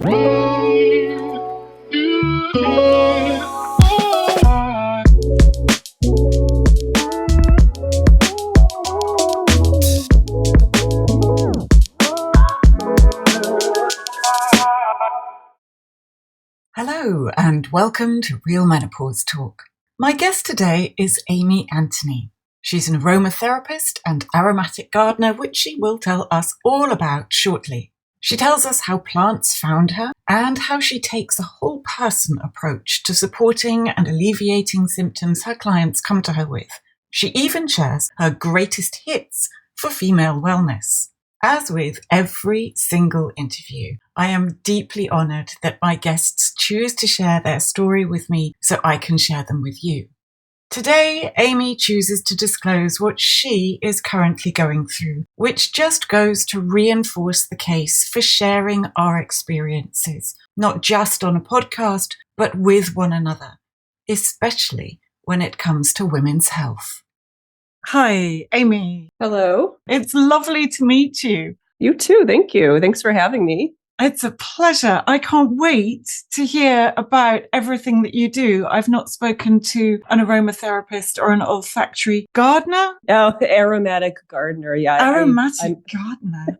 Hello and welcome to Real Menopause Talk. My guest today is Amy Anthony. She's an aromatherapist and aromatic gardener, which she will tell us all about shortly. She tells us how plants found her and how she takes a whole person approach to supporting and alleviating symptoms her clients come to her with. She even shares her greatest hits for female wellness. As with every single interview, I am deeply honoured that my guests choose to share their story with me so I can share them with you. Today, Amy chooses to disclose what she is currently going through, which just goes to reinforce the case for sharing our experiences, not just on a podcast, but with one another, especially when it comes to women's health. Hi, Amy. Hello. It's lovely to meet you. You too. Thank you. Thanks for having me. It's a pleasure. I can't wait to hear about everything that you do. I've not spoken to an aromatherapist or an olfactory gardener. Oh, aromatic gardener. Yeah. Aromatic gardener.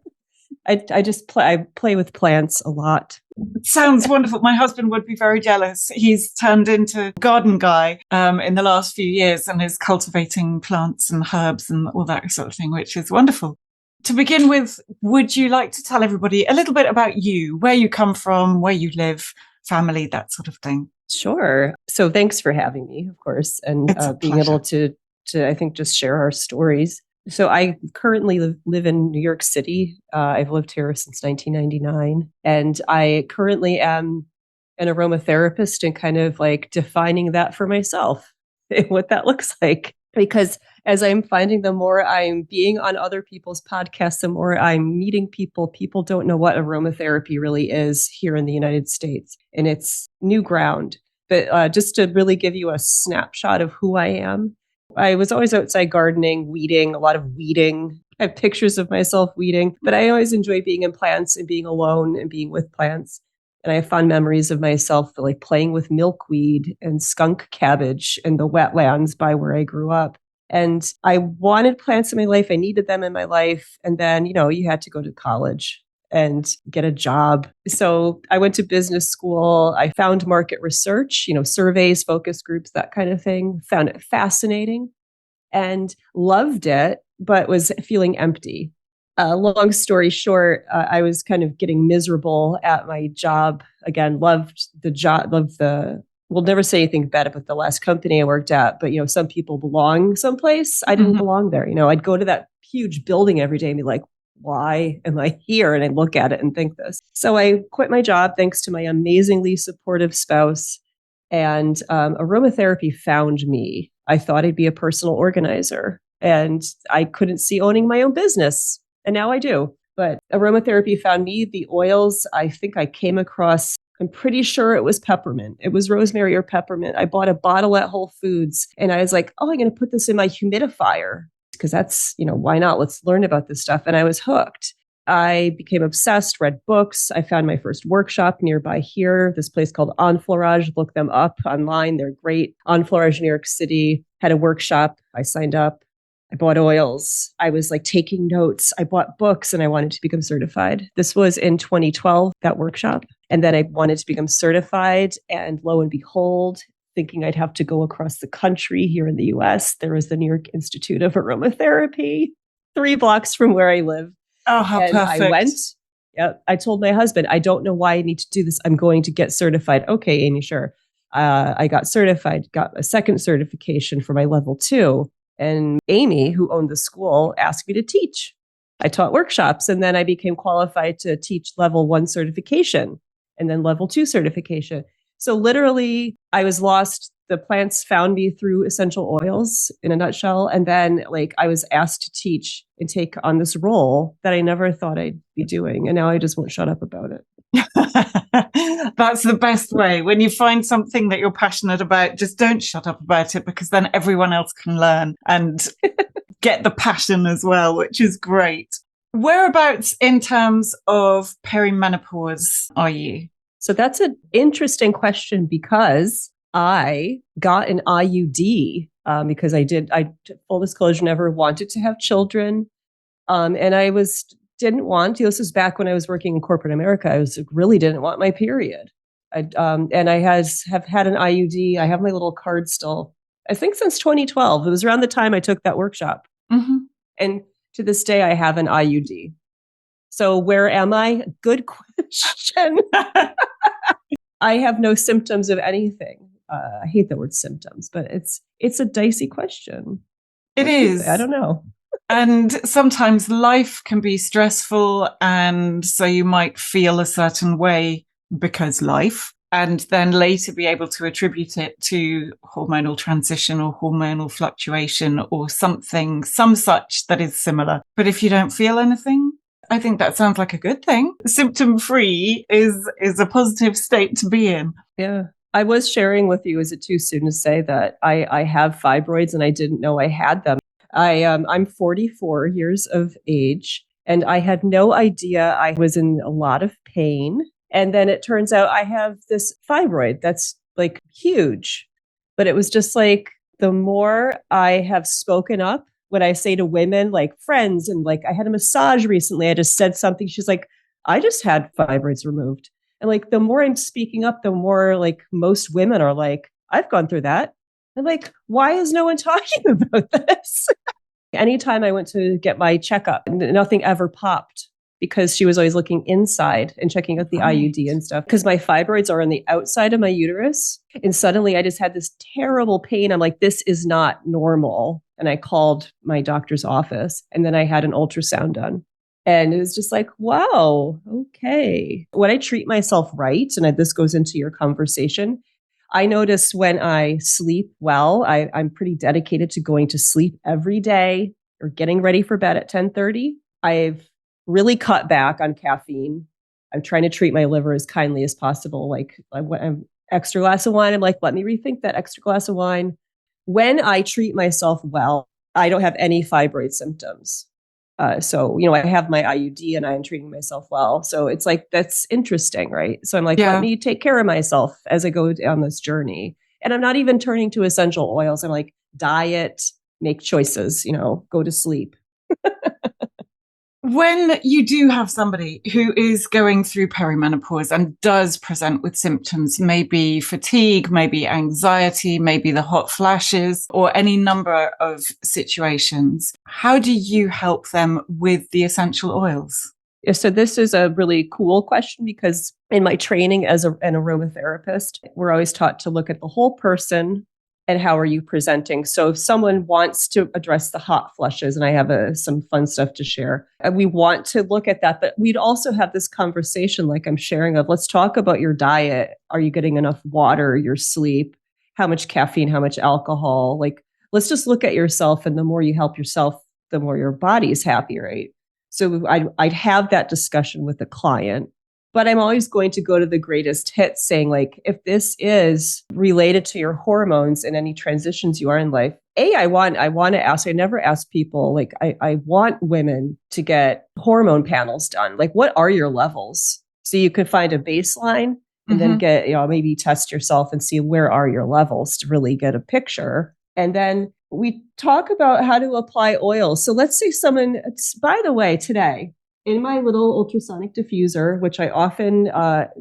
I play with plants a lot. It sounds wonderful. My husband would be very jealous. He's turned into garden guy in the last few years and is cultivating plants and herbs and all that sort of thing, which is wonderful. To begin with, would you like to tell everybody a little bit about you, where you come from, where you live, family, that sort of thing? Sure. So thanks for having me, of course, and being pleasure. able to I think just share our stories. So I currently live in New York City. I've lived here since 1999, and I currently am an aromatherapist and kind of like defining that for myself, what that looks like. Because as I'm finding, the more I'm being on other people's podcasts, the more I'm meeting people. People don't know what aromatherapy really is here in the United States, and it's new ground. But just to really give you a snapshot of who I am, I was always outside gardening, weeding, a lot of weeding. I have pictures of myself weeding, but I always enjoy being in plants and being alone and being with plants. And I have fond memories of myself like playing with milkweed and skunk cabbage in the wetlands by where I grew up. And I wanted plants in my life. I needed them in my life. And then, you had to go to college and get a job. So I went to business school. I found market research, surveys, focus groups, that kind of thing. Found it fascinating and loved it, but was feeling empty. Long story short, I was kind of getting miserable at my job. Again, loved the job, we'll never say anything bad about the last company I worked at, but, some people belong someplace. I didn't belong there. I'd go to that huge building every day and be like, why am I here? And I look at it and think this. So I quit my job thanks to my amazingly supportive spouse. And aromatherapy found me. I thought I'd be a personal organizer, and I couldn't see owning my own business. And now I do. But aromatherapy found me. The oils, I think I came across, I'm pretty sure it was peppermint. It was rosemary or peppermint. I bought a bottle at Whole Foods and I was like, oh, I'm going to put this in my humidifier because that's, why not? Let's learn about this stuff. And I was hooked. I became obsessed, read books. I found my first workshop nearby here, this place called Enfleurage. Look them up online. They're great. Enfleurage, New York City, had a workshop. I signed up. I bought oils. I was like taking notes. I bought books and I wanted to become certified. This was in 2012, that workshop. And then I wanted to become certified. And lo and behold, thinking I'd have to go across the country here in the US, there was the New York Institute of Aromatherapy, 3 blocks from where I live. Oh, how and perfect. I went. Yep. I told my husband, I don't know why I need to do this. I'm going to get certified. Okay, Amy, sure. I got certified, got a second certification for my level 2. And Amy, who owned the school, asked me to teach. I taught workshops, and then I became qualified to teach level 1 certification and then level 2 certification. So literally, I was lost. The plants found me through essential oils in a nutshell. And then I was asked to teach and take on this role that I never thought I'd be doing. And now I just won't shut up about it. That's the best way. When you find something that you're passionate about, just don't shut up about it, because then everyone else can learn and get the passion as well, which is great. Whereabouts in terms of perimenopause are you? So that's an interesting question because I got an IUD because full disclosure, never wanted to have children. And didn't want to. This was back when I was working in corporate America. Really didn't want my period. And I have had an IUD. I have my little card still, I think since 2012. It was around the time I took that workshop. Mm-hmm. And to this day, I have an IUD. So where am I? Good question. I have no symptoms of anything. I hate the word symptoms, but it's a dicey question. It is. I don't know. And sometimes life can be stressful, and so you might feel a certain way because life, and then later be able to attribute it to hormonal transition or hormonal fluctuation or something, some such that is similar. But if you don't feel anything, I think that sounds like a good thing. Symptom-free is a positive state to be in. Yeah. I was sharing with you, is it too soon to say that I have fibroids and I didn't know I had them? I'm 44 years of age and I had no idea I was in a lot of pain. And then it turns out I have this fibroid that's like huge. But it was just like the more I have spoken up, when I say to women, like friends, and like I had a massage recently, I just said something. She's like, I just had fibroids removed. And like the more I'm speaking up, the more like most women are like, I've gone through that. And like, why is no one talking about this? Anytime I went to get my checkup, nothing ever popped because she was always looking inside and checking out the IUD and stuff. Because my fibroids are on the outside of my uterus. And suddenly I just had this terrible pain. I'm like, this is not normal. And I called my doctor's office and then I had an ultrasound done. And it was just like, wow, okay. When I treat myself right, and this goes into your conversation, I notice when I sleep well, I'm pretty dedicated to going to sleep every day or getting ready for bed at 10:30. I've really cut back on caffeine. I'm trying to treat my liver as kindly as possible. Like an extra glass of wine, I'm like, let me rethink that extra glass of wine. When I treat myself well, I don't have any fibroid symptoms. So, I have my IUD and I'm treating myself well. So it's like, that's interesting, right? So I'm like, let me take care of myself as I go on this journey. And I'm not even turning to essential oils. I'm like, diet, make choices, go to sleep. When you do have somebody who is going through perimenopause and does present with symptoms, maybe fatigue, maybe anxiety, maybe the hot flashes, or any number of situations, how do you help them with the essential oils? Yeah, so this is a really cool question because in my training as an aromatherapist, we're always taught to look at the whole person and how are you presenting. So if someone wants to address the hot flushes, and I have some fun stuff to share, and we want to look at that, but we'd also have this conversation like I'm sharing of, let's talk about your diet. Are you getting enough water, your sleep, how much caffeine, how much alcohol? Like, let's just look at yourself. And the more you help yourself, the more your body is happy, right? So I'd have that discussion with the client. But I'm always going to go to the greatest hits saying, like, if this is related to your hormones and any transitions you are in life, I want to ask, I never ask people, like, I want women to get hormone panels done. Like, what are your levels? So you could find a baseline and then get, maybe test yourself and see where are your levels to really get a picture. And then we talk about how to apply oil. So let's say by the way, today, in my little ultrasonic diffuser, which I often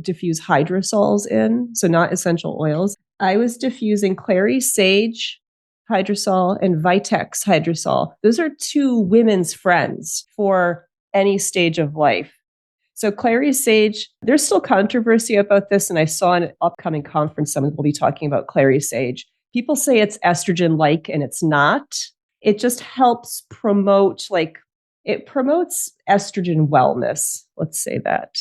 diffuse hydrosols in, so not essential oils, I was diffusing clary sage hydrosol and Vitex hydrosol. Those are two women's friends for any stage of life. So clary sage, there's still controversy about this, and I saw an upcoming conference someone will be talking about clary sage. People say it's estrogen-like, and it's not. It just helps promote, it promotes estrogen wellness. Let's say that.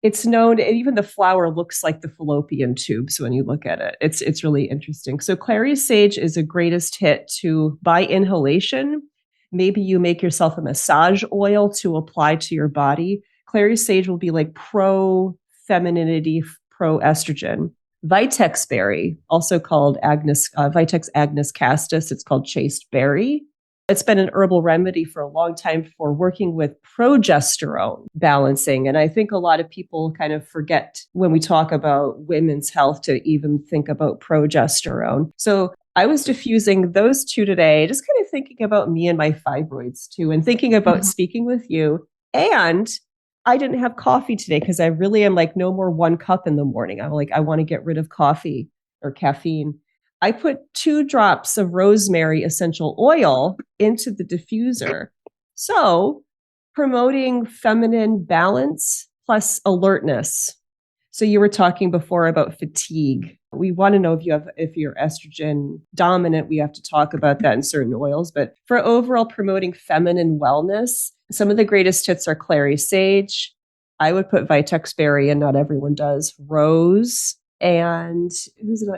It's known, even the flower looks like the fallopian tubes when you look at it. It's really interesting. So clary sage is a greatest hit by inhalation. Maybe you make yourself a massage oil to apply to your body. Clary sage will be like pro-femininity, pro-estrogen. Vitex berry, also called Vitex agnus castus, it's called chaste berry. It's been an herbal remedy for a long time for working with progesterone balancing. And I think a lot of people kind of forget when we talk about women's health to even think about progesterone. So I was diffusing those two today, just kind of thinking about me and my fibroids too, and thinking about speaking with you. And I didn't have coffee today because I really am like no more 1 cup in the morning. I'm like, I want to get rid of coffee or caffeine. I put 2 drops of rosemary essential oil into the diffuser. So promoting feminine balance plus alertness. So you were talking before about fatigue. We want to know if you're estrogen dominant, we have to talk about that in certain oils. But for overall promoting feminine wellness, some of the greatest hits are clary sage. I would put vitex berry, and not everyone does. Rose and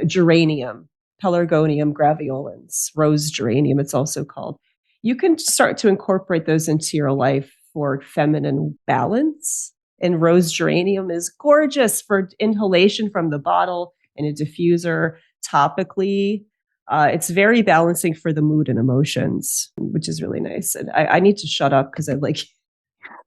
geranium, Pelargonium graveolens, rose geranium, it's also called. You can start to incorporate those into your life for feminine balance. And rose geranium is gorgeous for inhalation from the bottle in a diffuser topically. It's very balancing for the mood and emotions, which is really nice. And I need to shut up because I'd like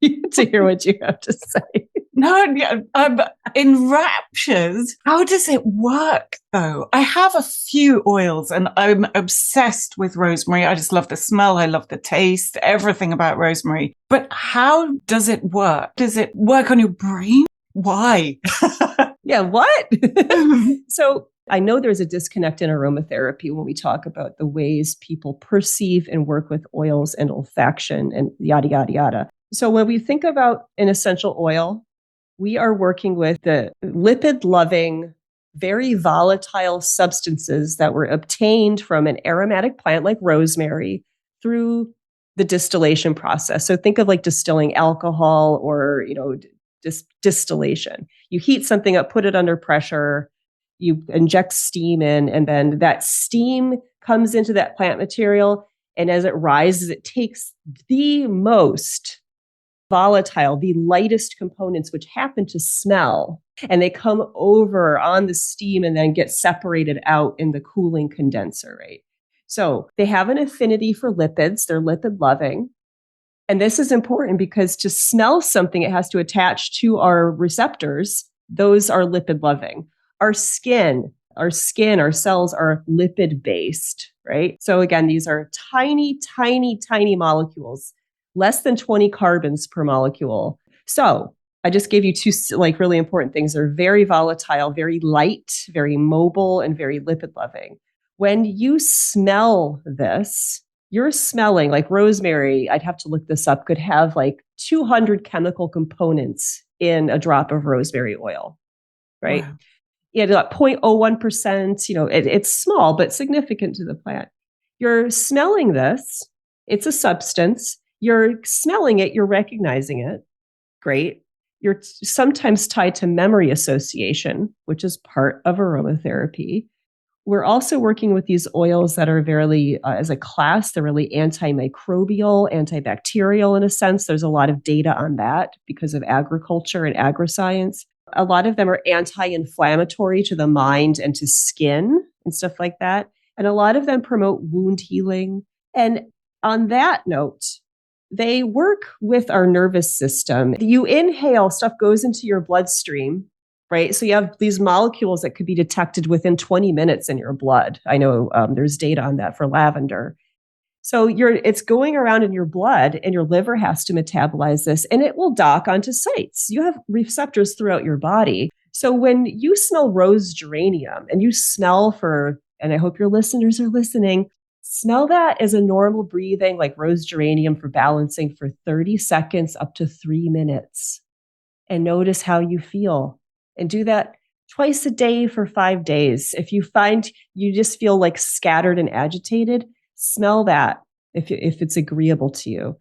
to hear what you have to say. No, I'm in raptures. How does it work, though? I have a few oils and I'm obsessed with rosemary. I just love the smell. I love the taste, everything about rosemary. But how does it work? Does it work on your brain? Why? Yeah, what? So I know there's a disconnect in aromatherapy when we talk about the ways people perceive and work with oils and olfaction and yada, yada, yada. So when we think about an essential oil, we are working with the lipid-loving, very volatile substances that were obtained from an aromatic plant like rosemary through the distillation process. So think of like distilling alcohol or, distillation. You heat something up, put it under pressure, you inject steam in, and then that steam comes into that plant material. And as it rises, it takes the most volatile, the lightest components, which happen to smell, and they come over on the steam and then get separated out in the cooling condenser, right? So they have an affinity for lipids. They're lipid loving. And this is important because to smell something, it has to attach to our receptors. Those are lipid loving. Our cells are lipid based, right? So again, these are tiny, tiny, tiny molecules, less than 20 carbons per molecule. So I just gave you 2 like really important things. They're very volatile, very light, very mobile, and very lipid loving. When you smell this, you're smelling like rosemary. I'd have to look this up, could have like 200 chemical components in a drop of rosemary oil, right? Wow. Yeah, 0.01%, it's small, but significant to the plant. You're smelling this. It's a substance. You're smelling it. You're recognizing it. Great. You're sometimes tied to memory association, which is part of aromatherapy. We're also working with these oils that are very, as a class, they're really antimicrobial, antibacterial in a sense. There's a lot of data on that because of agriculture and agriscience. A lot of them are anti-inflammatory to the mind and to skin and stuff like that. And a lot of them promote wound healing. And on that note, they work with our nervous system. You inhale, stuff goes into your bloodstream, right? So you have these molecules that could be detected within 20 minutes in your blood. I know there's data on that for lavender. So it's going around in your blood, and your liver has to metabolize this, and it will dock onto sites. You have receptors throughout your body. So when you smell rose geranium and you smell and I hope your listeners are listening, smell that as a normal breathing, like rose geranium for balancing for 30 seconds up to 3 minutes. And notice how you feel. And do that twice a day for 5 days. If you find you just feel like scattered and agitated, smell that if it's agreeable to you.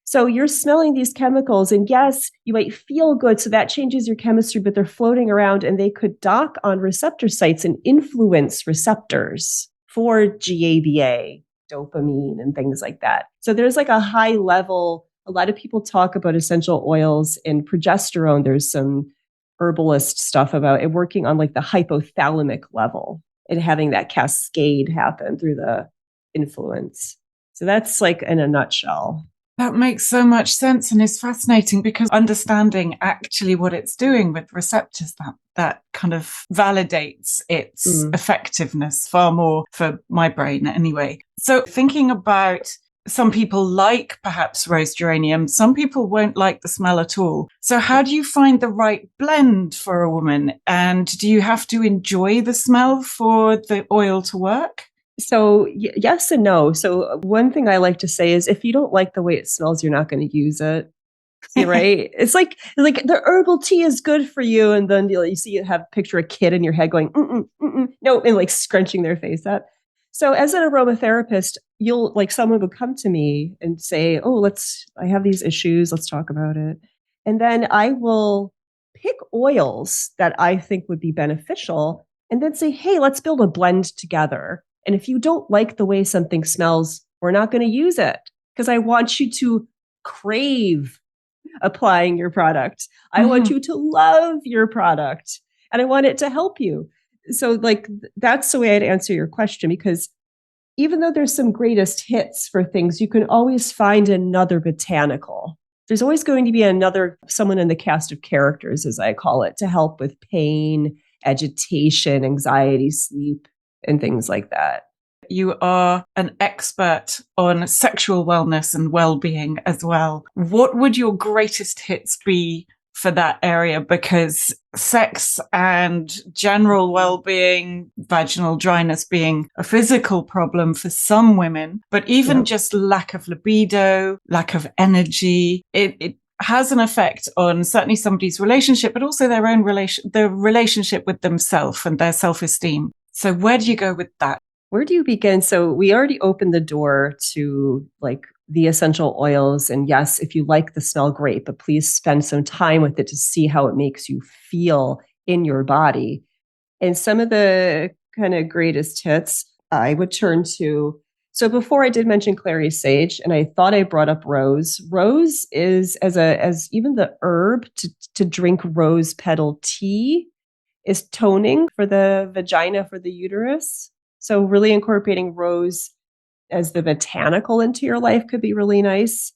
So you're smelling these chemicals, and yes, you might feel good. So that changes your chemistry, but they're floating around and they could dock on receptor sites and influence receptors for GABA, dopamine, and things like that. So there's like a high level. A lot of people talk about essential oils and progesterone. There's some herbalist stuff about it working on like the hypothalamic level and having that cascade happen through the influence. So that's like in a nutshell. That makes so much sense and is fascinating because understanding actually what it's doing with receptors, that kind of validates its effectiveness far more for my brain anyway. So thinking about, some people like perhaps rose geranium, some people won't like the smell at all. So how do you find the right blend for a woman? And do you have to enjoy the smell for the oil to work? So yes and no. So one thing I like to say is if you don't like the way it smells, you're not going to use it. Right? It's like the herbal tea is good for you, and then you see you have picture a kid in your head going no, and like scrunching their face up. So as an aromatherapist, you'll like someone will come to me and say, "Oh, I have these issues. Let's talk about it," and then I will pick oils that I think would be beneficial, and then say, "Hey, let's build a blend together." And if you don't like the way something smells, we're not going to use it because I want you to crave applying your product. I want you to love your product and I want it to help you. So like that's the way I'd answer your question, because even though there's some greatest hits for things, you can always find another botanical. There's always going to be someone in the cast of characters, as I call it, to help with pain, agitation, anxiety, sleep, and things like that. You are an expert on sexual wellness and well-being as well. What would your greatest hits be for that area? Because sex and general well-being, vaginal dryness being a physical problem for some women, but even just lack of libido, lack of energy, it has an effect on certainly somebody's relationship, but also their own relationship with themselves and their self-esteem. So where do you go with that? Where do you begin? So we already opened the door to like the essential oils. And yes, if you like the smell, great, but please spend some time with it to see how it makes you feel in your body. And some of the kind of greatest hits I would turn to. So before I did mention clary sage, and I thought I brought up rose. Rose is as even the herb to drink rose petal tea is toning for the vagina, for the uterus. So really incorporating rose as the botanical into your life could be really nice.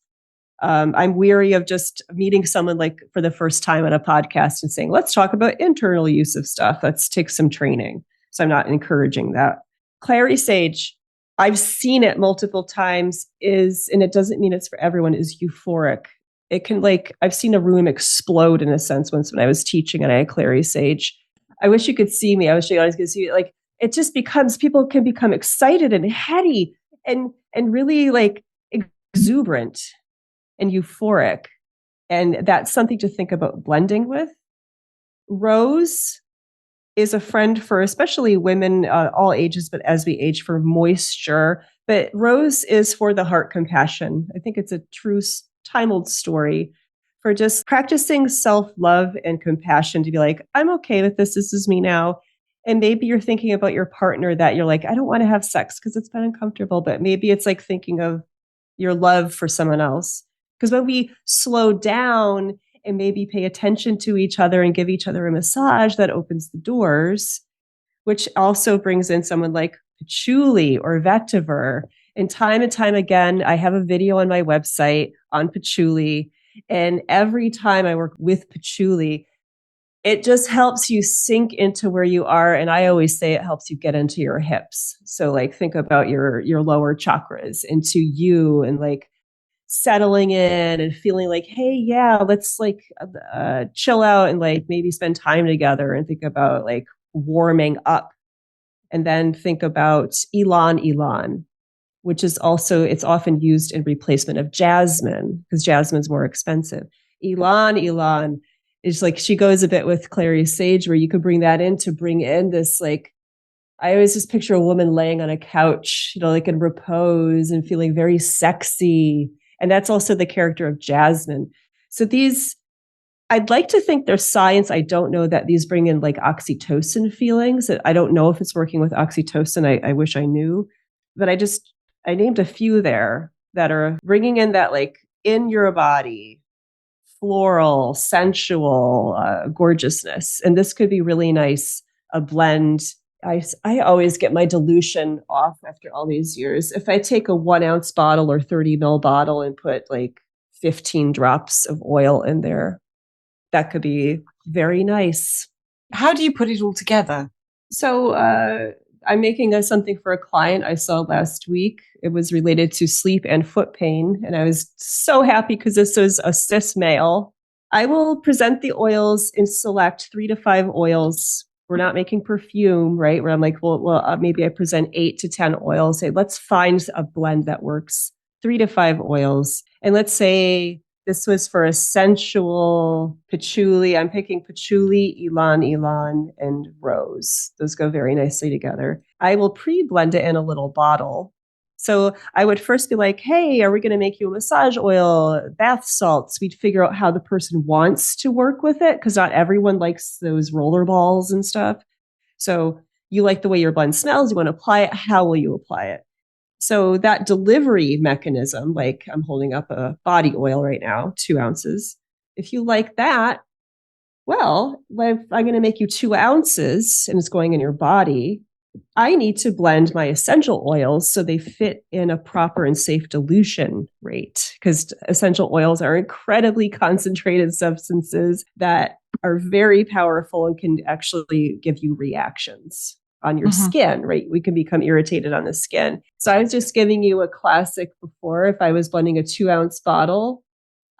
I'm weary of just meeting someone like for the first time on a podcast and saying, let's talk about internal use of stuff. Let's take some training. So I'm not encouraging that. Clary sage, I've seen it multiple times, and it doesn't mean it's for everyone, is euphoric. It can I've seen a room explode in a sense once when I was teaching and I had clary sage. I wish you could see me. I wish you guys could see it. It just people can become excited and heady and really exuberant and euphoric. And that's something to think about blending with. Rose is a friend for especially women, all ages, but as we age, for moisture. But rose is for the heart compassion. I think it's a true time-old story for just practicing self-love and compassion to be like, I'm okay with this. This is me now. And maybe you're thinking about your partner that you're like, I don't want to have sex because it's been uncomfortable. But maybe it's like thinking of your love for someone else. Because when we slow down and maybe pay attention to each other and give each other a massage, that opens the doors, which also brings in someone like patchouli or vetiver. And time again, I have a video on my website on patchouli. And every time I work with patchouli, it just helps you sink into where you are. And I always say it helps you get into your hips. So think about your lower chakras, into you, and settling in and feeling like, hey, yeah, let's chill out and maybe spend time together and think about warming up. And then think about ylang, which is also, it's often used in replacement of jasmine because jasmine's more expensive. Ylang is she goes a bit with clary sage, where you could bring that in to bring in this I always just picture a woman laying on a couch, in repose and feeling very sexy. And that's also the character of jasmine. So I'd like to think there's science. I don't know that these bring in oxytocin feelings. I don't know if it's working with oxytocin. I wish I knew, but I named a few there that are bringing in that in your body, floral, sensual, gorgeousness. And this could be really nice, a blend I always get my dilution off after all these years. If I take a 1 ounce bottle or 30 ml bottle and put like 15 drops of oil in there, that could be very nice. How do you put it all together? So I'm making something for a client I saw last week. It was related to sleep and foot pain. And I was so happy because this was a cis male. I will present the oils and select 3 to 5 oils. We're not making perfume, right? Where I'm like, maybe I present 8 to 10 oils. Say, let's find a blend that works. 3 to 5 oils. And let's say this was for essential patchouli. I'm picking patchouli, ylang-ylang, and rose. Those go very nicely together. I will pre-blend it in a little bottle. So I would first be like, hey, are we going to make you a massage oil, bath salts? We'd figure out how the person wants to work with it because not everyone likes those roller balls and stuff. So you like the way your blend smells. You want to apply it. How will you apply it? So that delivery mechanism, like I'm holding up a body oil right now, 2 ounces. If you like that, well, if I'm going to make you 2 ounces and it's going in your body, I need to blend my essential oils so they fit in a proper and safe dilution rate because essential oils are incredibly concentrated substances that are very powerful and can actually give you reactions on your skin, right? We can become irritated on the skin. So I was just giving you a classic before. If I was blending a 2 ounce bottle,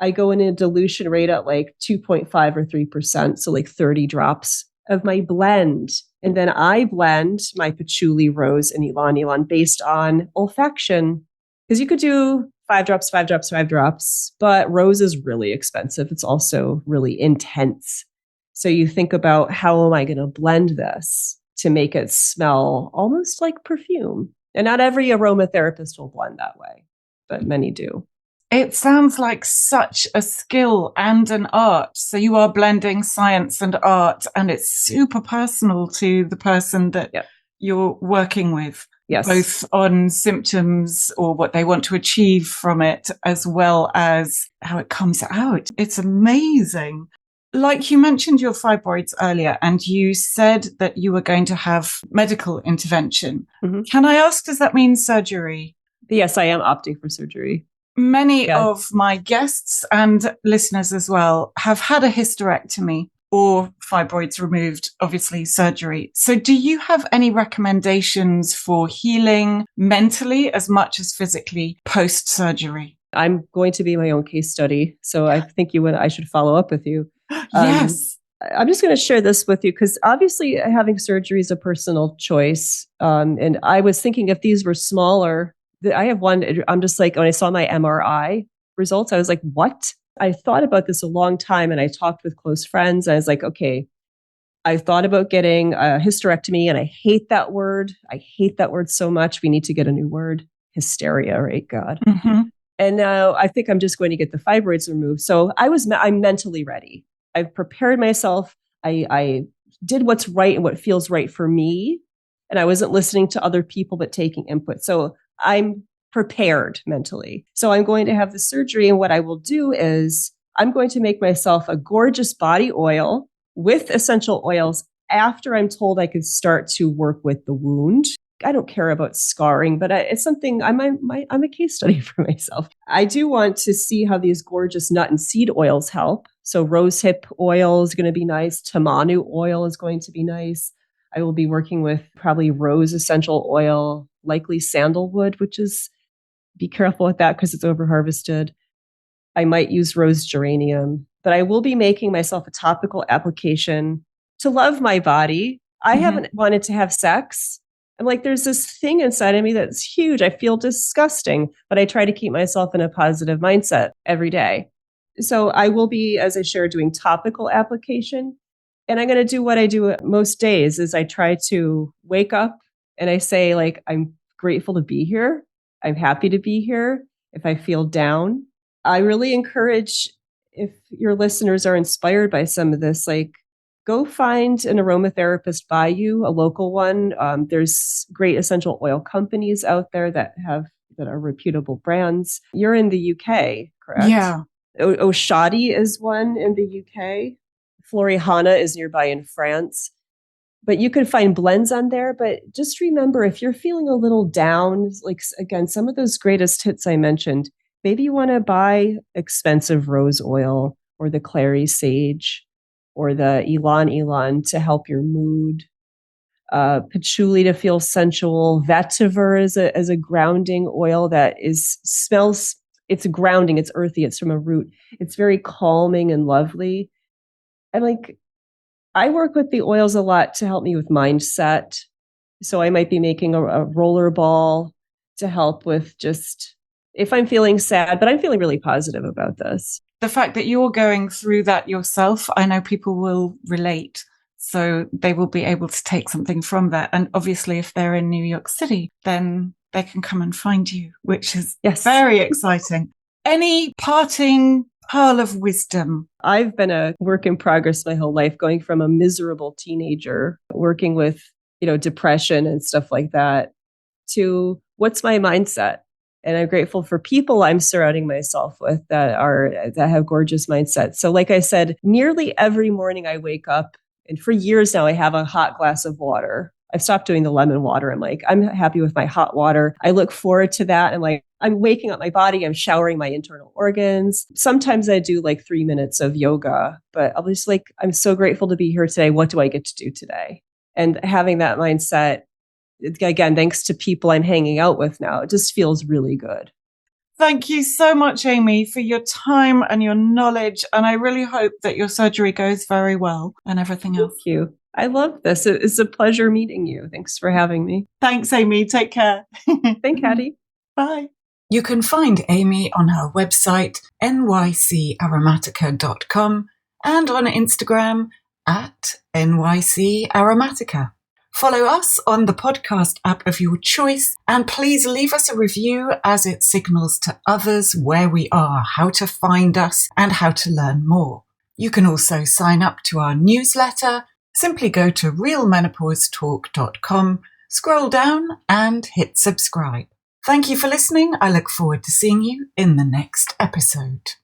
I go in a dilution rate at like 2.5 or 3%. So like 30 drops of my blend. And then I blend my patchouli, rose, and ylang-ylang based on olfaction. Because you could do 5 drops, 5 drops, 5 drops, but rose is really expensive. It's also really intense. So you think about how am I going to blend this to make it smell almost like perfume. And not every aromatherapist will blend that way, but many do. It sounds like such a skill and an art. So you are blending science and art, and it's super personal to the person that you're working with, both on symptoms or what they want to achieve from it, as well as how it comes out. It's amazing. Like you mentioned your fibroids earlier, and you said that you were going to have medical intervention. Can I ask, does that mean surgery? Yes, I am opting for surgery. Many of my guests and listeners as well have had a hysterectomy or fibroids removed, obviously surgery. So do you have any recommendations for healing mentally as much as physically post-surgery? I'm going to be my own case study. So I think I should follow up with you. Yes. I'm just going to share this with you because obviously having surgery is a personal choice. And I was thinking if these were smaller, I have one, I'm just like, when I saw my MRI results, I was like, what? I thought about this a long time and I talked with close friends. I was like, okay, I thought about getting a hysterectomy and I hate that word. I hate that word so much. We need to get a new word, hysteria, right? God. And now I think I'm just going to get the fibroids removed. So I'm mentally ready. I've prepared myself. I did what's right and what feels right for me. And I wasn't listening to other people, but taking input. So I'm prepared mentally. So I'm going to have the surgery. And what I will do is I'm going to make myself a gorgeous body oil with essential oils after I'm told I could start to work with the wound. I don't care about scarring, but it's something I'm a case study for myself. I do want to see how these gorgeous nut and seed oils help. So rosehip oil is going to be nice. Tamanu oil is going to be nice. I will be working with probably rose essential oil, likely sandalwood, which is, be careful with that because it's over harvested. I might use rose geranium, but I will be making myself a topical application to love my body. I haven't wanted to have sex. I'm like, there's this thing inside of me that's huge. I feel disgusting, but I try to keep myself in a positive mindset every day. So I will be, as I share, doing topical application. And I'm going to do what I do most days is I try to wake up and I say, like, I'm grateful to be here. I'm happy to be here. If I feel down, I really encourage, if your listeners are inspired by some of this, like, go find an aromatherapist by you, a local one. There's great essential oil companies out there that are reputable brands. You're in the UK, correct? Yeah. Oshadi is one in the UK. Florihana is nearby in France. But you can find blends on there. But just remember, if you're feeling a little down, like again, some of those greatest hits I mentioned, maybe you want to buy expensive rose oil or the clary sage or the ylang ylang to help your mood. Patchouli to feel sensual. Vetiver is a grounding oil that smells. It's grounding. It's earthy. It's from a root. It's very calming and lovely. And like, I work with the oils a lot to help me with mindset. So I might be making a roller ball to help with just if I'm feeling sad, but I'm feeling really positive about this. The fact that you're going through that yourself, I know people will relate. So they will be able to take something from that. And obviously, if they're in New York City, then they can come and find you, which is very exciting. Any parting pearl of wisdom? I've been a work in progress my whole life, going from a miserable teenager, working with, depression and stuff like that, to what's my mindset? And I'm grateful for people I'm surrounding myself with that have gorgeous mindsets. So like I said, nearly every morning I wake up, and for years now, I have a hot glass of water. I've stopped doing the lemon water. I'm happy with my hot water. I look forward to that. I'm waking up my body. I'm showering my internal organs. Sometimes I do like 3 minutes of yoga, but I'll just I'm so grateful to be here today. What do I get to do today? And having that mindset, again, thanks to people I'm hanging out with now, it just feels really good. Thank you so much, Amy, for your time and your knowledge. And I really hope that your surgery goes very well and everything else. Thank you. I love this. It's a pleasure meeting you. Thanks for having me. Thanks, Amy. Take care. Thanks, Hattie. Bye. You can find Amy on her website, nycaromatica.com, and on Instagram at nycaromatica. Follow us on the podcast app of your choice, and please leave us a review as it signals to others where we are, how to find us, and how to learn more. You can also sign up to our newsletter. Simply go to realmenopausetalk.com, scroll down, and hit subscribe. Thank you for listening. I look forward to seeing you in the next episode.